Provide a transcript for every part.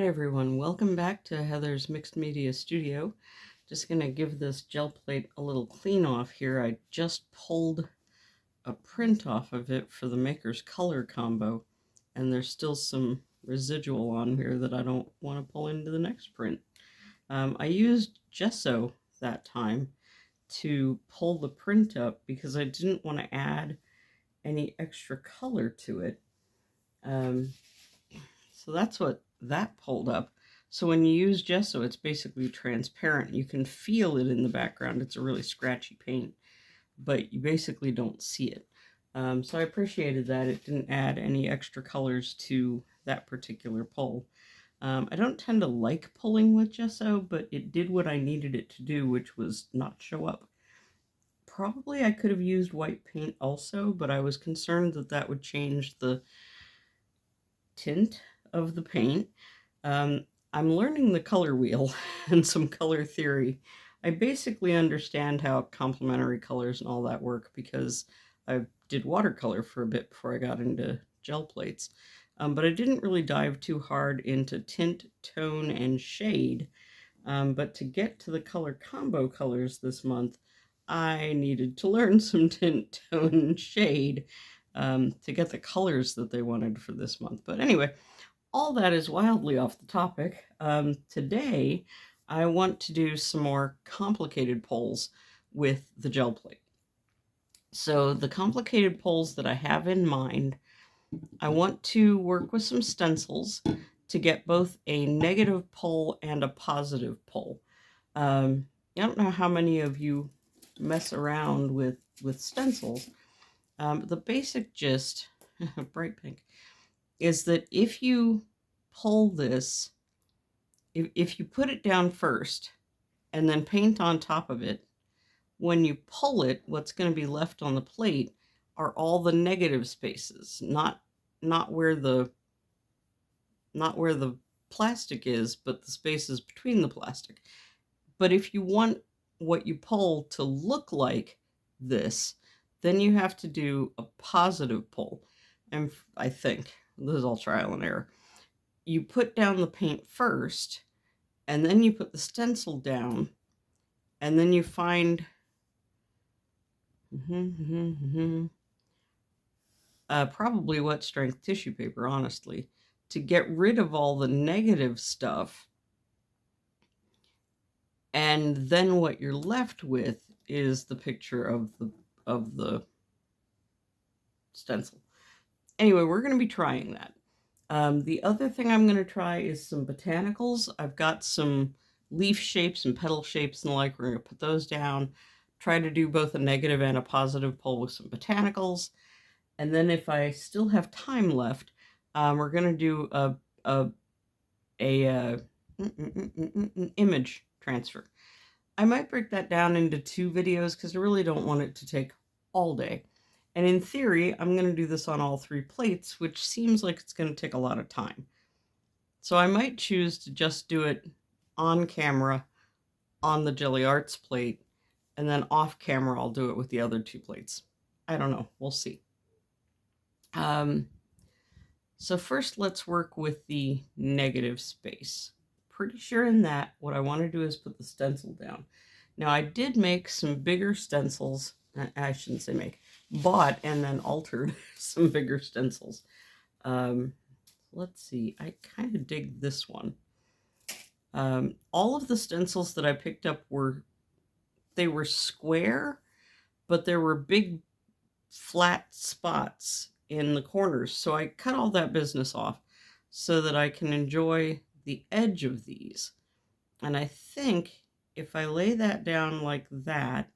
Hi everyone, welcome back to Heather's Mixed Media Studio. Just going to give this gel plate a little clean off here. I just pulled a print off of it for the Maker's Color combo, and there's still some residual on here that I don't want to pull into the next print. I used gesso that time to pull the print up because I didn't want to add any extra color to it. So that's what that pulled up. So when you use gesso, it's basically transparent. You can feel it in the background. It's a really scratchy paint, but you basically don't see it. So I appreciated that. It didn't add any extra colors to that particular pull. I don't tend to like pulling with gesso, but it did what I needed it to do, which was not show up. Probably I could have used white paint also, but I was concerned that that would change the tint of the paint. I'm learning the color wheel and some color theory. I basically understand how complementary colors and all that work because I did watercolor for a bit before I got into gel plates. But I didn't really dive too hard into tint, tone, and shade. But to get to the color combo colors this month, I needed to learn some tint, tone, and shade to get the colors that they wanted for this month. But anyway, all that is wildly off the topic. Today, I want to do some more complicated pulls with the gel plate. So the complicated pulls that I have in mind, I want to work with some stencils to get both a negative pull and a positive pull. I don't know how many of you mess around with stencils. The basic gist, bright pink, is that if you pull this, if you put it down first and then paint on top of it, when you pull it, what's going to be left on the plate are all the negative spaces, not where the plastic is, but the spaces between the plastic. But if you want what you pull to look like this, then you have to do a positive pull. And I think this is all trial and error. You put down the paint first, and then you put the stencil down, and then you find probably wet strength tissue paper, honestly, to get rid of all the negative stuff. And then what you're left with is the picture of the stencil. Anyway, we're going to be trying that. The other thing I'm going to try is some botanicals. I've got some leaf shapes and petal shapes and the like. We're going to put those down, try to do both a negative and a positive pull with some botanicals. And then if I still have time left, we're going to do an image transfer. I might break that down into 2 videos because I really don't want it to take all day. And in theory, I'm going to do this on all 3 plates, which seems like it's going to take a lot of time. So I might choose to just do it on camera on the Jelly Arts plate, and then off camera I'll do it with the other 2 plates. I don't know. We'll see. So first let's work with the negative space. Pretty sure in that what I want to do is put the stencil down. Now I did make some bigger stencils. I shouldn't say make. Bought and then altered some bigger stencils. Let's see. I kind of dig this one. All of the stencils that I picked up were square, but there were big flat spots in the corners. So I cut all that business off so that I can enjoy the edge of these. And I think if I lay that down like that,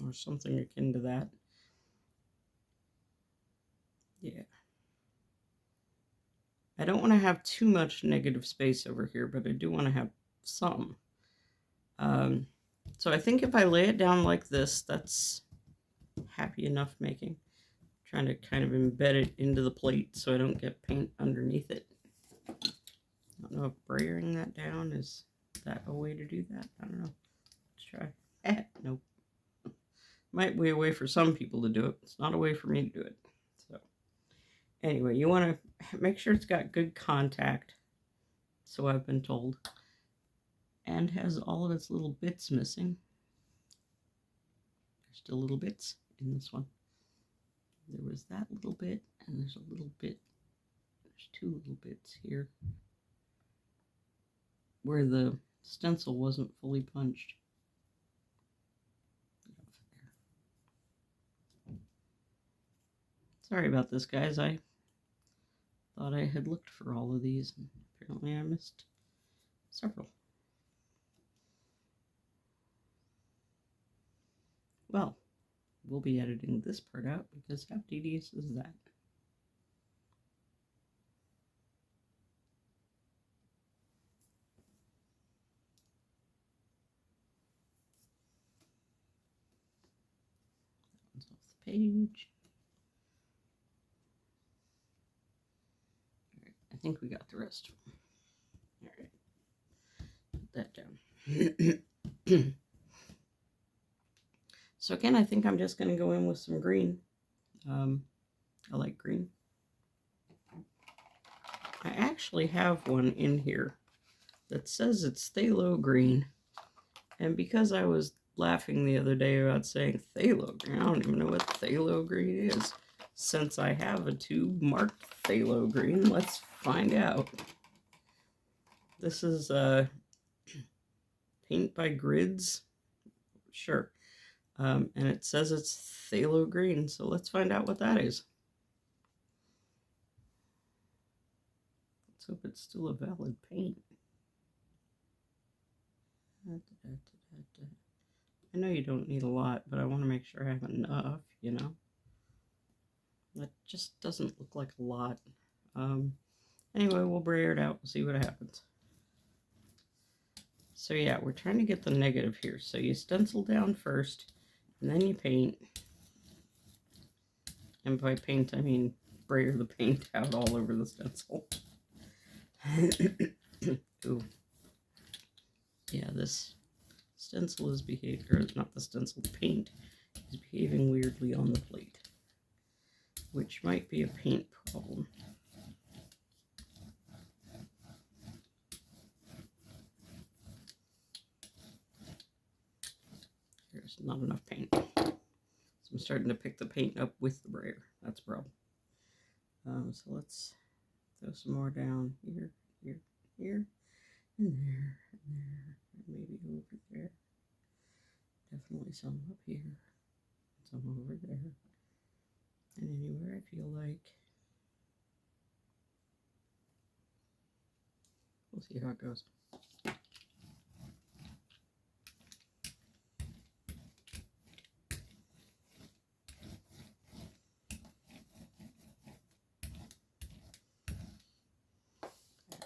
or something akin to that, yeah. I don't want to have too much negative space over here, but I do want to have some. So I think if I lay it down like this, that's happy enough making. Trying to kind of embed it into the plate so I don't get paint underneath it. I don't know if brayering that down, is that a way to do that? I don't know. Let's try. Nope. Might be a way for some people to do it. It's not a way for me to do it. So anyway, you want to make sure it's got good contact so I've been told, and has all of its little bits missing. There's still little bits in this one. There was that little bit, and there's a little bit, there's two little bits here where the stencil wasn't fully punched. Sorry about this, guys. I thought I had looked for all of these, and apparently I missed several. Well, we'll be editing this part out because how tedious is that? That one's off the page. All right, I think we got the rest of them. All right, put that down. So again, I think I'm just going to go in with some green. I like green. I actually have one in here that says it's phthalo green. And because I was laughing the other day about saying phthalo green, I don't even know what phthalo green is. Since I have a tube marked phthalo green, let's find out. This is Paint by Grids. Sure. And it says it's phthalo green, so let's find out what that is. Let's hope it's still a valid paint. I know you don't need a lot, but I want to make sure I have enough, you know. That just doesn't look like a lot. Anyway, we'll brayer it out and see what happens. So yeah, we're trying to get the negative here. So you stencil down first, and then you paint. And by paint, I mean brayer the paint out all over the stencil. Ooh. Yeah, this stencil is behaving, or not the stencil, paint is behaving weirdly on the plate, which might be a paint problem. There's not enough paint. So I'm starting to pick the paint up with the brayer. That's a problem. So let's throw some more down here, here, here, and there, and there, and maybe over there. Definitely some up here, some over there, and anywhere I feel like. We'll see how it goes.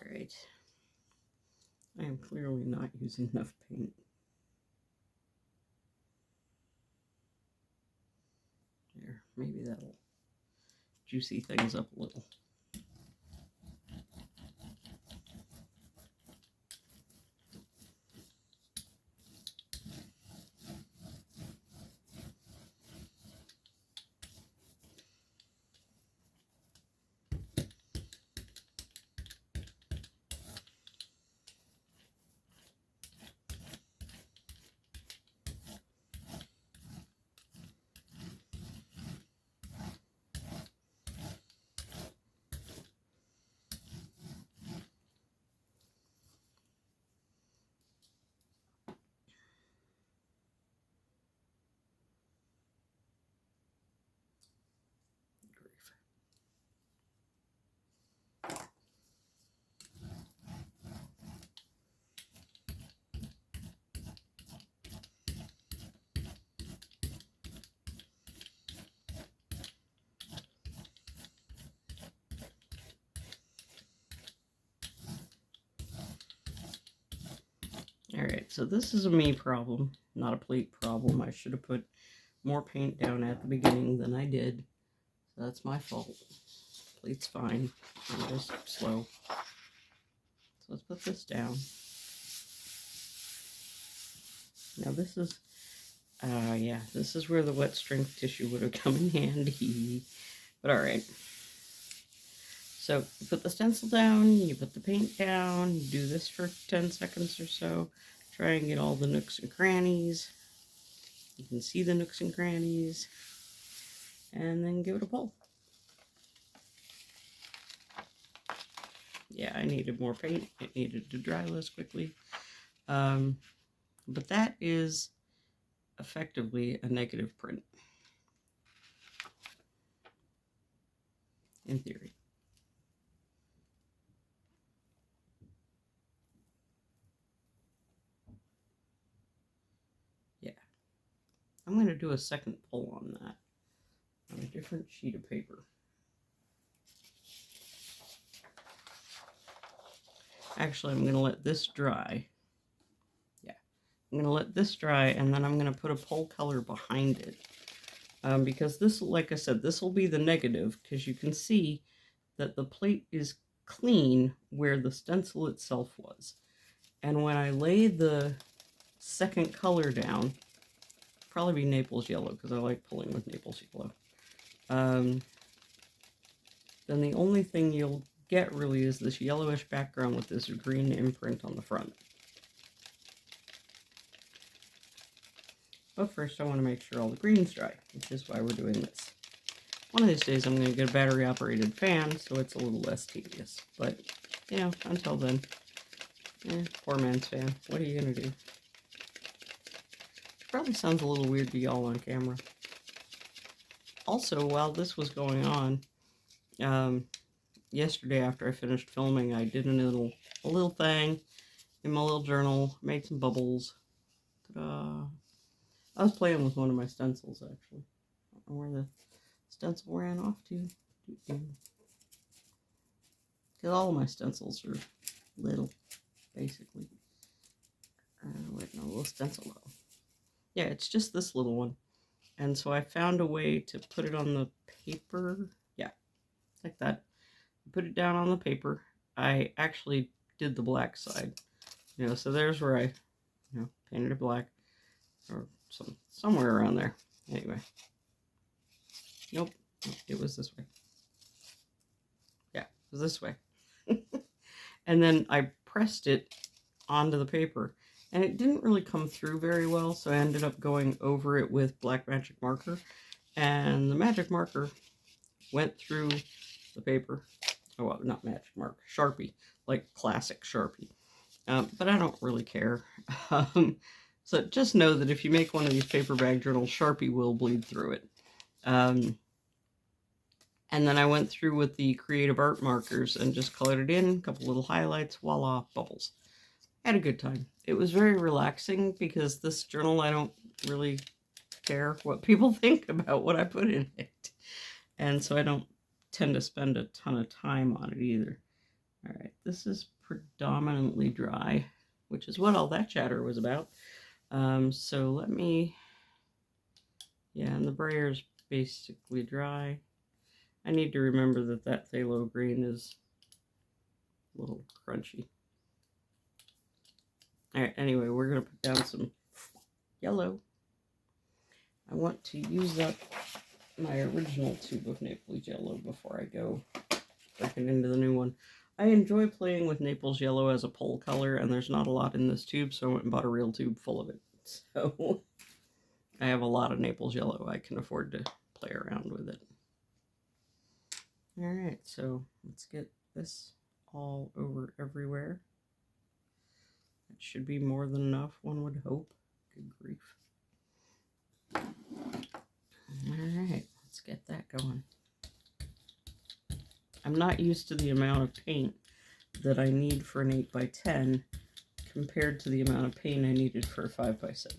Alright. I am clearly not using enough paint. There, maybe that'll juicy things up a little. Alright, so this is a me problem, not a plate problem. I should have put more paint down at the beginning than I did. So that's my fault. Plate's fine. I'm just slow. So let's put this down. Now this is, yeah, this is where the wet strength tissue would have come in handy. But alright. So you put the stencil down, you put the paint down, you do this for 10 seconds or so. Try and get all the nooks and crannies. You can see the nooks and crannies. And then give it a pull. Yeah, I needed more paint. It needed to dry less quickly. But that is effectively a negative print, in theory. Yeah. I'm going to do a second pull on that, on a different sheet of paper. Actually, I'm going to let this dry. Yeah. I'm going to let this dry, and then I'm going to put a pull color behind it. Because this, like I said, this will be the negative, because you can see that the plate is clean where the stencil itself was. And when I lay the second color down, probably be Naples yellow, because I like pulling with Naples yellow, then the only thing you'll get really is this yellowish background with this green imprint on the front. But first I want to make sure all the green's dry, which is why we're doing this. One of these days I'm going to get a battery operated fan, so it's a little less tedious. But, you know, until then, poor man's fan. What are you going to do? Probably sounds a little weird to y'all on camera. Also, while this was going on, yesterday after I finished filming, I did a little thing in my little journal, made some bubbles. Ta-da! I was playing with one of my stencils, actually. I don't know where the stencil ran off to. Because all of my stencils are little, basically. Wait, no, little stencil though. Yeah, it's just this little one. And so I found a way to put it on the paper. Yeah, like that. Put it down on the paper. I actually did the black side. You know, so there's where I, painted it black. Or somewhere around there. Anyway. Nope. It was this way. Yeah, it was this way. And then I pressed it onto the paper. And it didn't really come through very well, so I ended up going over it with black magic marker. And the magic marker went through the paper. Oh, well, not magic marker. Sharpie. Like classic Sharpie. But I don't really care. So just know that if you make one of these paper bag journals, Sharpie will bleed through it. And then I went through with the creative art markers and just colored it in, a couple little highlights, voila, bubbles. Had a good time. It was very relaxing because this journal, I don't really care what people think about what I put in it. And so I don't tend to spend a ton of time on it either. All right, this is predominantly dry, which is what all that chatter was about. So let me, and the Brayer's basically dry. I need to remember that phthalo green is a little crunchy. All right, anyway, we're going to put down some yellow. I want to use up my original tube of Naples yellow before I go breaking into the new one. I enjoy playing with Naples yellow as a pole color, and there's not a lot in this tube, so I went and bought a real tube full of it. So I have a lot of Naples yellow. I can afford to play around with it. All right, so let's get this all over everywhere. That should be more than enough, one would hope. Good grief. All right, let's get that going. I'm not used to the amount of paint that I need for an 8x10 compared to the amount of paint I needed for a 5x7.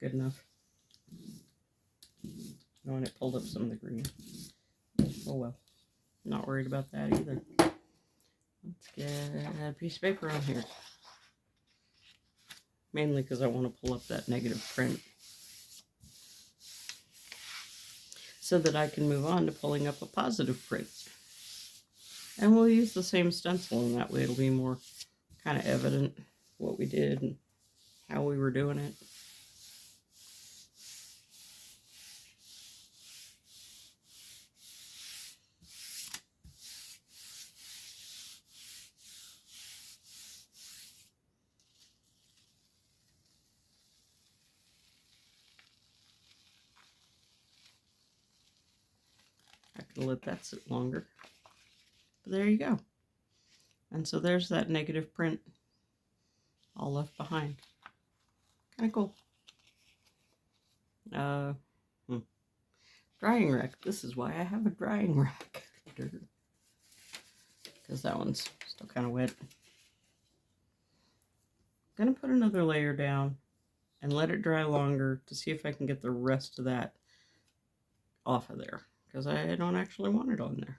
Good enough. Oh, and it pulled up some of the green. Oh well. Not worried about that either. Let's get a piece of paper on here. Mainly because I want to pull up that negative print. So that I can move on to pulling up a positive print. And we'll use the same stencil, and that way it'll be more kind of evident what we did and how we were doing it. I could let that sit longer. But there you go. And so there's that negative print all left behind. Kind of cool. Drying rack. This is why I have a drying rack. Because that one's still kind of wet. I'm going to put another layer down and let it dry longer to see if I can get the rest of that off of there. Because I don't actually want it on there.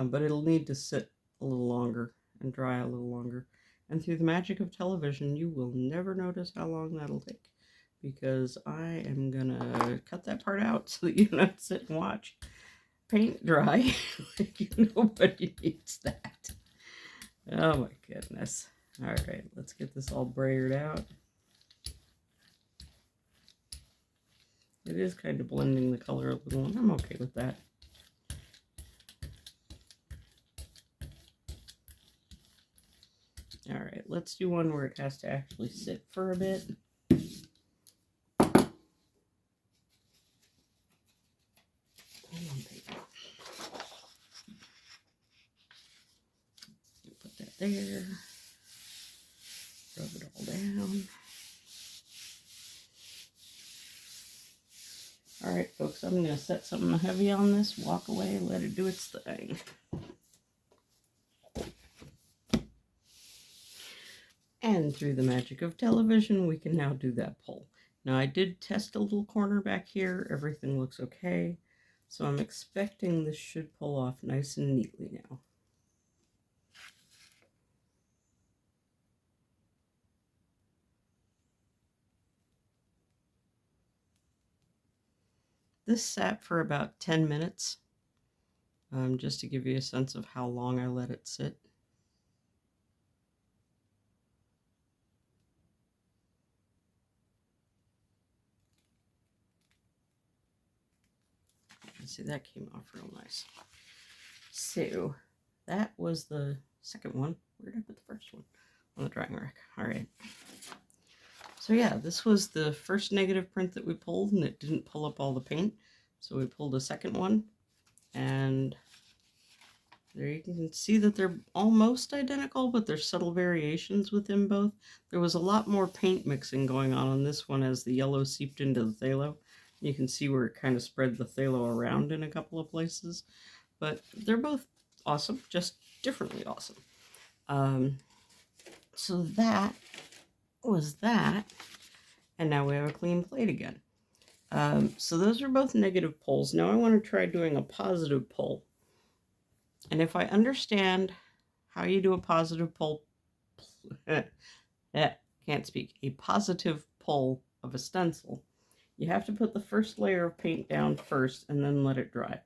But it'll need to sit a little longer and dry a little longer. And through the magic of television, you will never notice how long that'll take. Because I am going to cut that part out so that you don't sit and watch paint dry. Nobody needs that. Oh my goodness. All right, let's get this all brayered out. It is kind of blending the color a little, and I'm okay with that. All right, let's do one where it has to actually sit for a bit. Put that there. Rub it all down. All right, folks, I'm going to set something heavy on this, walk away, let it do its thing. And through the magic of television, we can now do that pull. Now, I did test a little corner back here. Everything looks okay. So I'm expecting this should pull off nice and neatly now. This sat for about 10 minutes, just to give you a sense of how long I let it sit. See, that came off real nice. So that was the second one. Where did I put the first one? On the drying rack. All right. So yeah, this was the first negative print that we pulled, and it didn't pull up all the paint. So we pulled a second one, and there you can see that they're almost identical, but there's subtle variations within both. There was a lot more paint mixing going on this one as the yellow seeped into the phthalo. You can see where it kind of spread the phthalo around in a couple of places. But they're both awesome, just differently awesome. So that was that. And now we have a clean plate again. So those are both negative pulls. Now I want to try doing a positive pull. And if I understand how you do a positive pull, can't speak, a positive pull of a stencil, you have to put the first layer of paint down first and then let it dry.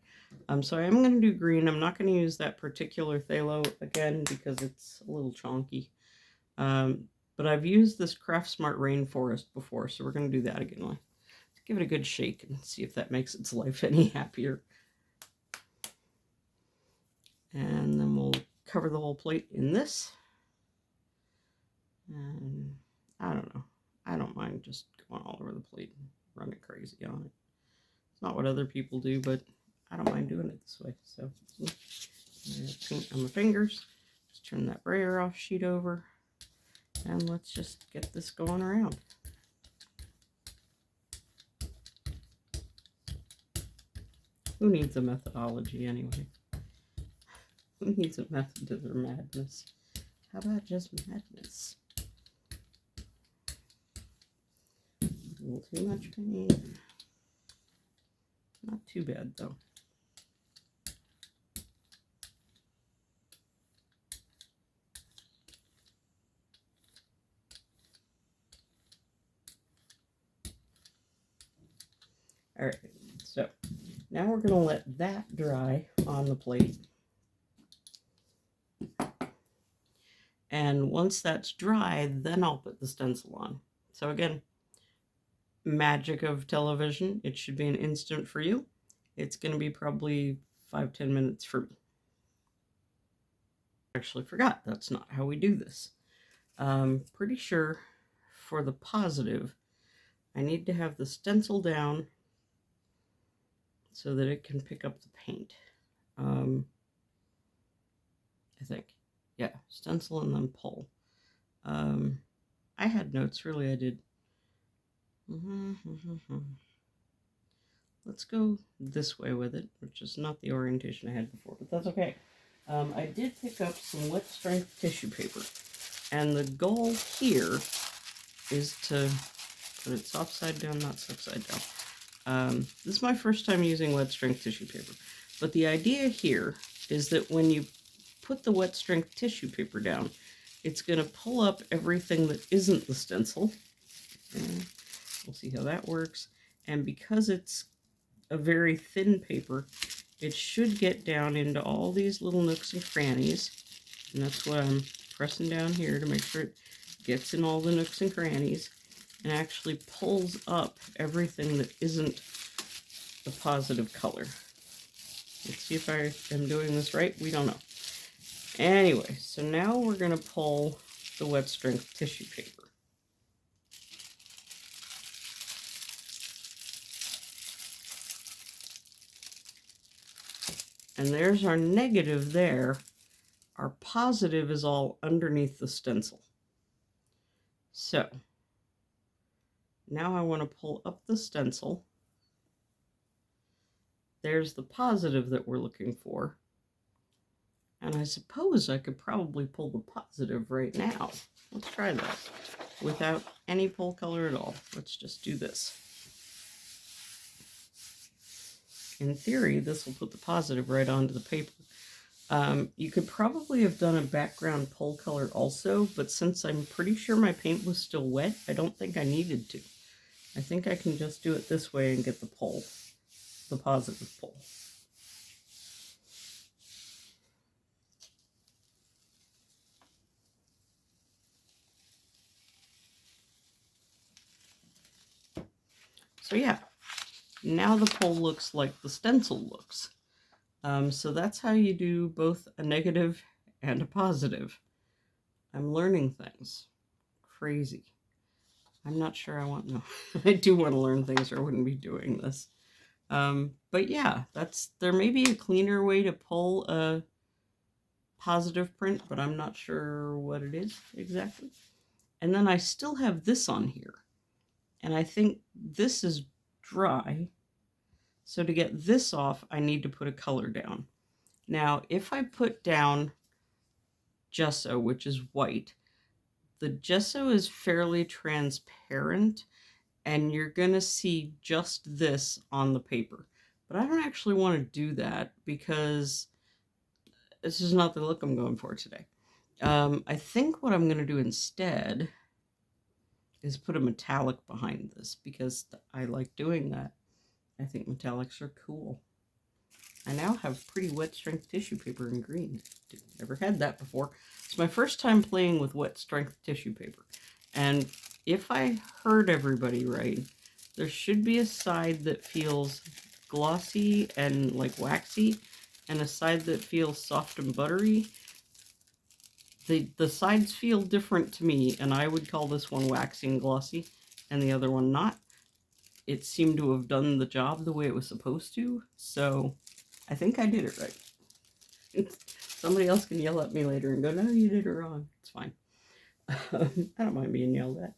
So I am going to do green. I'm not going to use that particular phthalo again because it's a little chonky. But I've used this Craft Smart Rainforest before, so we're going to do that again. Let's give it a good shake and see if that makes its life any happier. And then we'll cover the whole plate in this. And I don't know. I don't mind just going all over the plate and running crazy on it. It's not what other people do, but I don't mind doing it this way. So paint on my fingers. Just turn that brayer off sheet over. And let's just get this going around. Who needs a methodology anyway? Who needs a method to their madness? How about just madness? A little too much paint. Not too bad though. Alright, so now we're going to let that dry on the plate. And once that's dry, then I'll put the stencil on. So again, magic of television. It should be an instant for you. It's going to be probably 5-10 minutes for me. I actually forgot. That's not how we do this. Pretty sure for the positive, I need to have the stencil down so that it can pick up the paint. I think. Yeah, stencil and then pull. I had notes, really, I did. Let's go this way with it, which is not the orientation I had before, but that's okay. I did pick up some wet strength tissue paper, and the goal here is to put it upside down, not upside down. This is my first time using wet strength tissue paper, but the idea here is that when you put the wet strength tissue paper down, it's going to pull up everything that isn't the stencil. And we'll see how that works. And because it's a very thin paper, it should get down into all these little nooks and crannies. And that's what I'm pressing down here to make sure it gets in all the nooks and crannies and actually pulls up everything that isn't the positive color. Let's see if I am doing this right. We don't know. Anyway, so now we're going to pull the wet strength tissue paper. And there's our negative there. Our positive is all underneath the stencil. So now I want to pull up the stencil. There's the positive that we're looking for. And I suppose I could probably pull the positive right now. Let's try that without any pull color at all. Let's just do this. In theory, this will put the positive right onto the paper. You could probably have done a background pull color also, but since I'm pretty sure my paint was still wet, I don't think I needed to. I think I can just do it this way and get the pull, the positive pull. So yeah, now the pull looks like the stencil looks. So that's how you do both a negative and a positive. I'm learning things. Crazy. I'm not sure I want, no, I do want to learn things or I wouldn't be doing this. But yeah, there may be a cleaner way to pull a positive print, but I'm not sure what it is exactly. And then I still have this on here. And I think this is dry. So to get this off, I need to put a color down. Now, if I put down gesso, which is white, the gesso is fairly transparent and you're going to see just this on the paper. But I don't actually want to do that because this is not the look I'm going for today. I think what I'm going to do instead is put a metallic behind this because I like doing that. I think metallics are cool. I now have pretty wet strength tissue paper in green. Never had that before. It's my first time playing with wet strength tissue paper. And if I heard everybody right, there should be a side that feels glossy and like waxy, and a side that feels soft and buttery. The sides feel different to me, and I would call this one waxy and glossy, and the other one not. It seemed to have done the job the way it was supposed to, so I think I did it right. Somebody else can yell at me later and go, no, you did it wrong. It's fine. I don't mind being yelled at.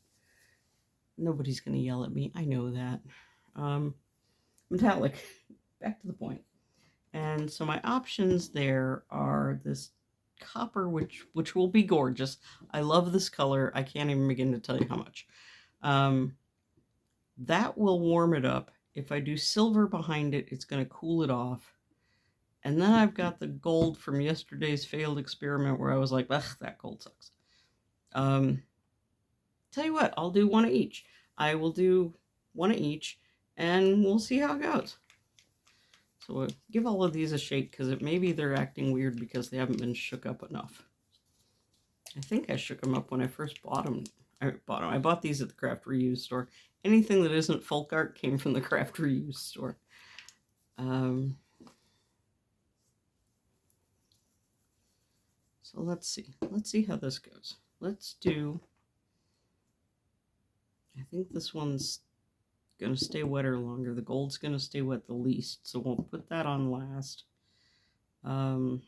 Nobody's going to yell at me. I know that. Metallic. Back to the point. And so my options there are this copper, which will be gorgeous. I love this color. I can't even begin to tell you how much. That will warm it up. If I do silver behind it, it's going to cool it off. And then I've got the gold from yesterday's failed experiment where I was like, ugh, that gold sucks. Tell you what, I'll do one of each. I will do one of each, and we'll see how it goes. So we'll give all of these a shake, because maybe they're acting weird because they haven't been shook up enough. I think I shook them up when I first bought them. I bought these at the craft reuse store. Anything that isn't folk art came from the craft reuse store. So let's see. Let's see how this goes. Let's do, I think this one's going to stay wetter longer. The gold's going to stay wet the least, so we'll put that on last. I'm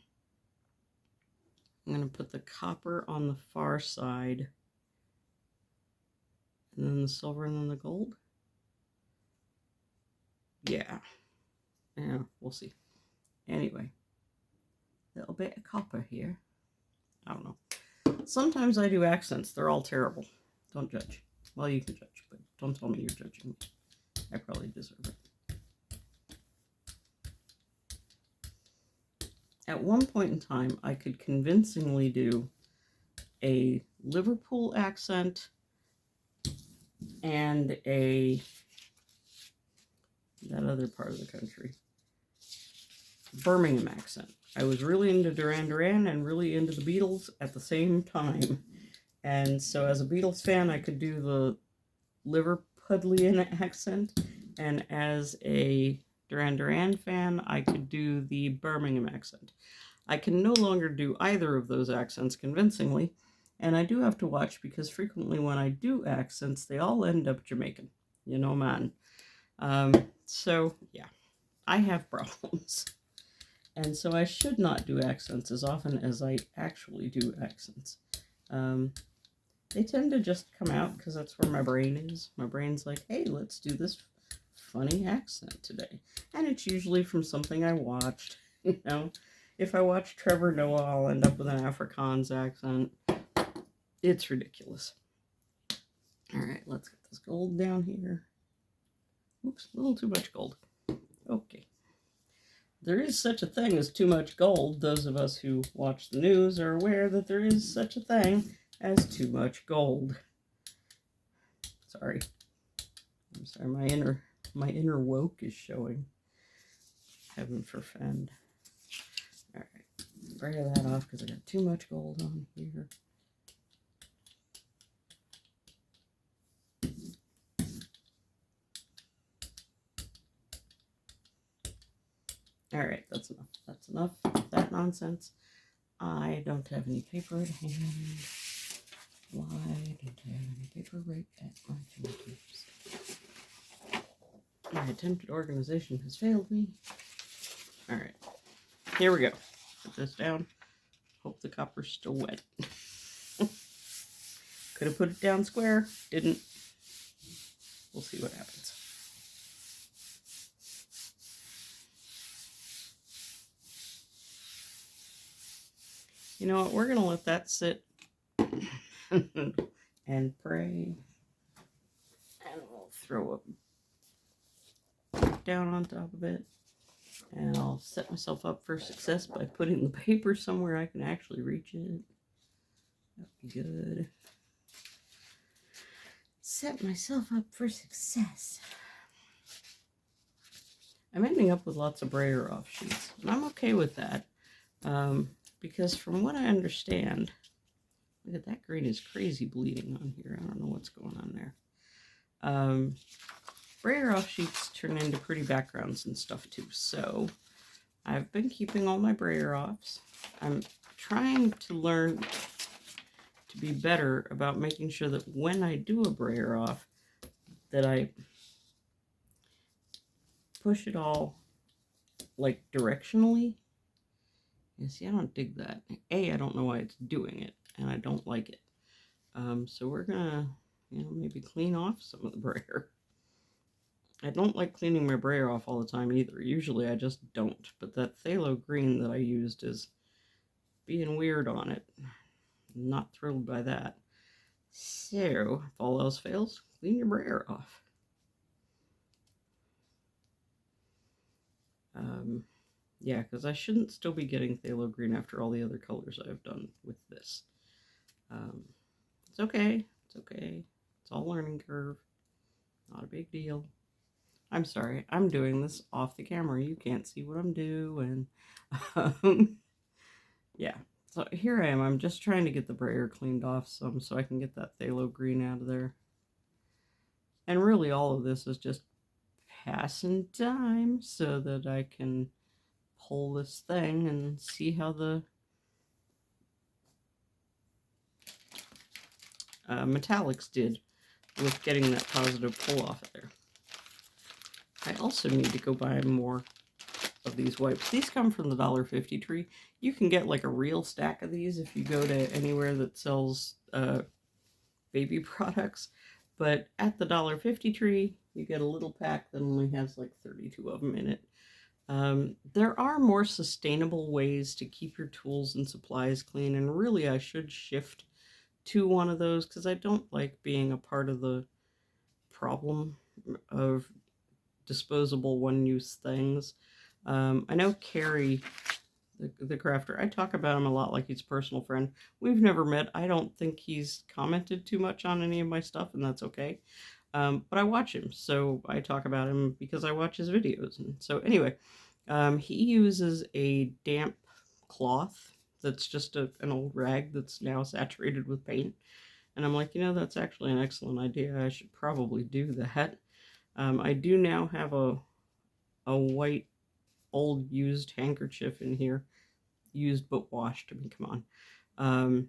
going to put the copper on the far side, and then the silver, and then the gold. Yeah, we'll see. Anyway, a little bit of copper here. I don't know. Sometimes I do accents. They're all terrible. Don't judge. Well, you can judge, but don't tell me you're judging me. I probably deserve it. At one point in time, I could convincingly do a Liverpool accent and that other part of the country, Birmingham accent. I was really into Duran Duran and really into the Beatles at the same time. And so as a Beatles fan, I could do the Liverpudlian accent. And as a Duran Duran fan, I could do the Birmingham accent. I can no longer do either of those accents convincingly. And I do have to watch because frequently when I do accents, they all end up Jamaican. You know, man. So, yeah, I have problems. And so I should not do accents as often as I actually do accents. They tend to just come out because that's where my brain is. My brain's like, hey, let's do this funny accent today. And it's usually from something I watched. You know, if I watch Trevor Noah, I'll end up with an Afrikaans accent. It's ridiculous. All right, let's get this gold down here. Oops, a little too much gold. Okay. There is such a thing as too much gold. Those of us who watch the news are aware that there is such a thing as too much gold. Sorry. I'm sorry, my inner woke is showing. Heaven forfend. All right. Spray that off because I got too much gold on here. All right, that's enough. That's enough of that nonsense. I don't have any paper at hand. Why don't I have any paper right at my fingertips? My attempted organization has failed me. All right, here we go. Put this down. Hope the copper's still wet. Could have put it down square. Didn't. We'll see what happens. You know what? We're going to let that sit and pray. And we'll throw it down on top of it. And I'll set myself up for success by putting the paper somewhere I can actually reach it. That'd be good. Set myself up for success. I'm ending up with lots of brayer off sheets. And I'm okay with that. Because from what I understand, look at that green is crazy bleeding on here. I don't know what's going on there. Brayer off sheets turn into pretty backgrounds and stuff too. So I've been keeping all my brayer offs. I'm trying to learn to be better about making sure that when I do a brayer off, that I push it all like directionally. You see, I don't dig that. I don't know why it's doing it, and I don't like it. So we're gonna, maybe clean off some of the brayer. I don't like cleaning my brayer off all the time either. Usually I just don't. But that phthalo green that I used is being weird on it. I'm not thrilled by that. So, if all else fails, clean your brayer off. Yeah, because I shouldn't still be getting phthalo green after all the other colors I've done with this. It's okay. It's okay. It's all learning curve. Not a big deal. I'm sorry. I'm doing this off the camera. You can't see what I'm doing. Yeah. So here I am. I'm just trying to get the brayer cleaned off some so I can get that phthalo green out of there. And really all of this is just passing time so that I can pull this thing and see how the metallics did with getting that positive pull off of there. I also need to go buy more of these wipes. These come from the $1.50 tree. You can get like a real stack of these if you go to anywhere that sells baby products. But at the $1.50 tree, you get a little pack that only has like 32 of them in it. There are more sustainable ways to keep your tools and supplies clean, and really I should shift to one of those because I don't like being a part of the problem of disposable one-use things. I know Carrie, the crafter, I talk about him a lot like he's a personal friend. We've never met. I don't think he's commented too much on any of my stuff, and that's okay. But I watch him, so I talk about him because I watch his videos. And so anyway, he uses a damp cloth that's just an old rag that's now saturated with paint. And I'm like, that's actually an excellent idea. I should probably do that. I do now have a white old used handkerchief in here. Used but washed. I mean, come on.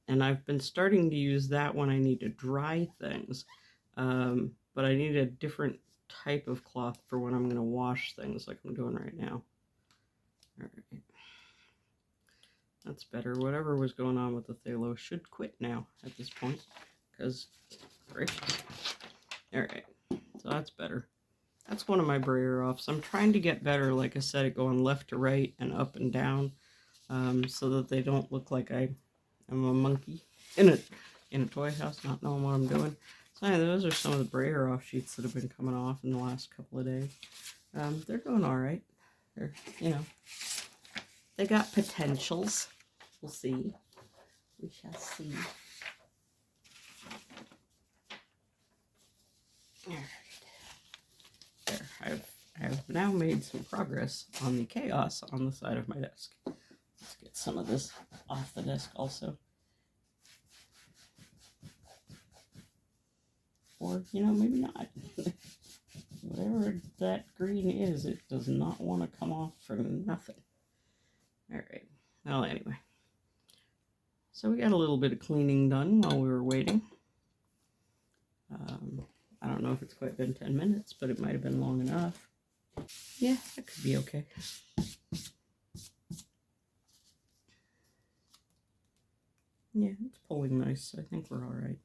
And I've been starting to use that when I need to dry things. But I need a different type of cloth for when I'm going to wash things like I'm doing right now. All right. That's better. Whatever was going on with the phthalo should quit now at this point. Because, gracious. All right. So that's better. That's one of my brayer offs. I'm trying to get better, like I said, at going left to right and up and down, so that they don't look like I'm a monkey in a toy house, not knowing what I'm doing. So anyway, those are some of the brayer off sheets that have been coming off in the last couple of days. They're doing all right. They're, they got potentials. We'll see. We shall see. All right. There, I've now made some progress on the chaos on the side of my desk. Let's get some of this off the desk also. Or, maybe not. Whatever that green is, it does not want to come off for nothing. Alright, well anyway. So we got a little bit of cleaning done while we were waiting. I don't know if it's quite been 10 minutes, but it might have been long enough. Yeah, that could be okay. Yeah, it's pulling nice. I think we're all right.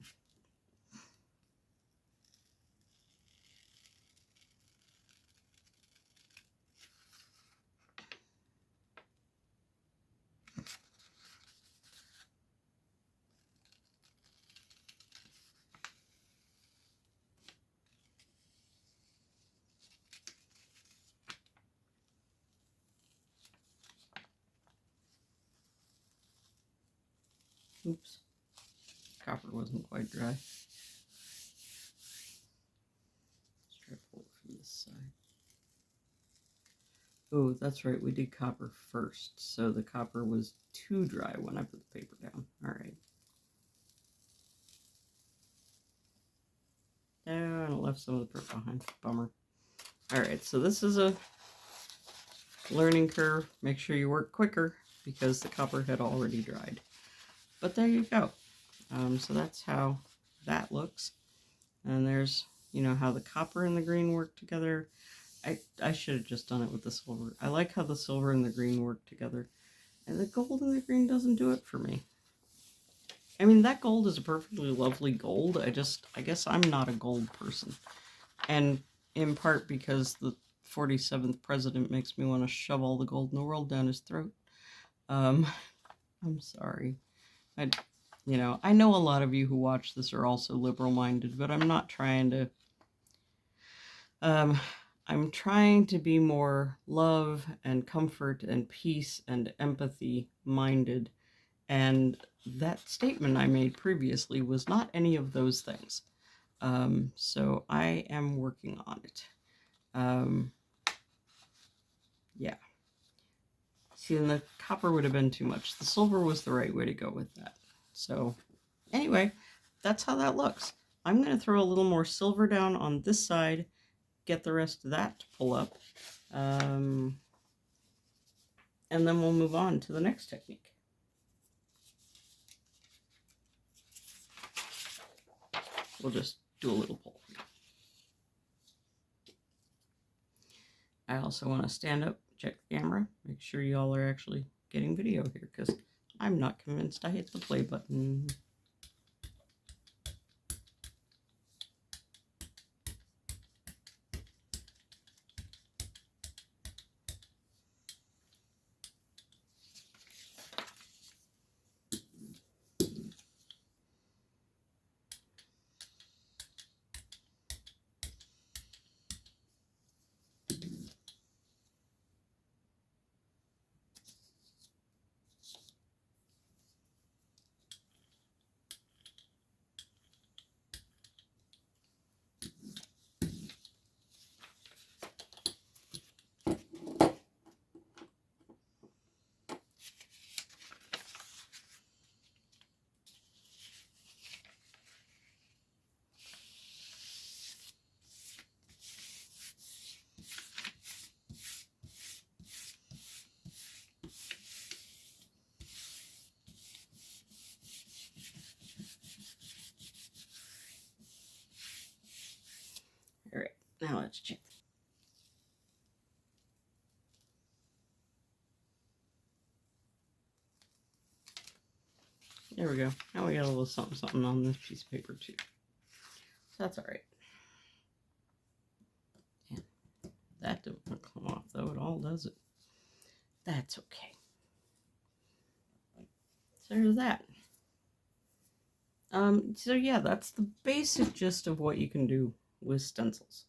Oops. Copper wasn't quite dry. Let's try to pull it from this side. Oh, that's right. We did copper first, so the copper was too dry when I put the paper down. All right. And I left some of the print behind. Bummer. All right, so this is a learning curve. Make sure you work quicker because the copper had already dried. But there you go. So that's how that looks. And there's, how the copper and the green work together. I should have just done it with the silver. I like how the silver and the green work together. And the gold and the green doesn't do it for me. I mean, that gold is a perfectly lovely gold. I guess I'm not a gold person. And in part because the 47th president makes me want to shove all the gold in the world down his throat. I'm sorry. I know a lot of you who watch this are also liberal-minded, but I'm not trying to... I'm trying to be more love and comfort and peace and empathy minded. And that statement I made previously was not any of those things. So I am working on it. Yeah. See, and the copper would have been too much. The silver was the right way to go with that. So anyway, that's how that looks. I'm going to throw a little more silver down on this side, get the rest of that to pull up. And then we'll move on to the next technique. We'll just do a little pull. I also want to stand up, check the camera, make sure y'all are actually getting video here, because I'm not convinced I hit the play button. All right, now let's check. There we go. Now we got a little something something on this piece of paper too. So that's all right. And that didn't come off though at all, does it? That's okay. So there's that. So yeah, that's the basic gist of what you can do with stencils.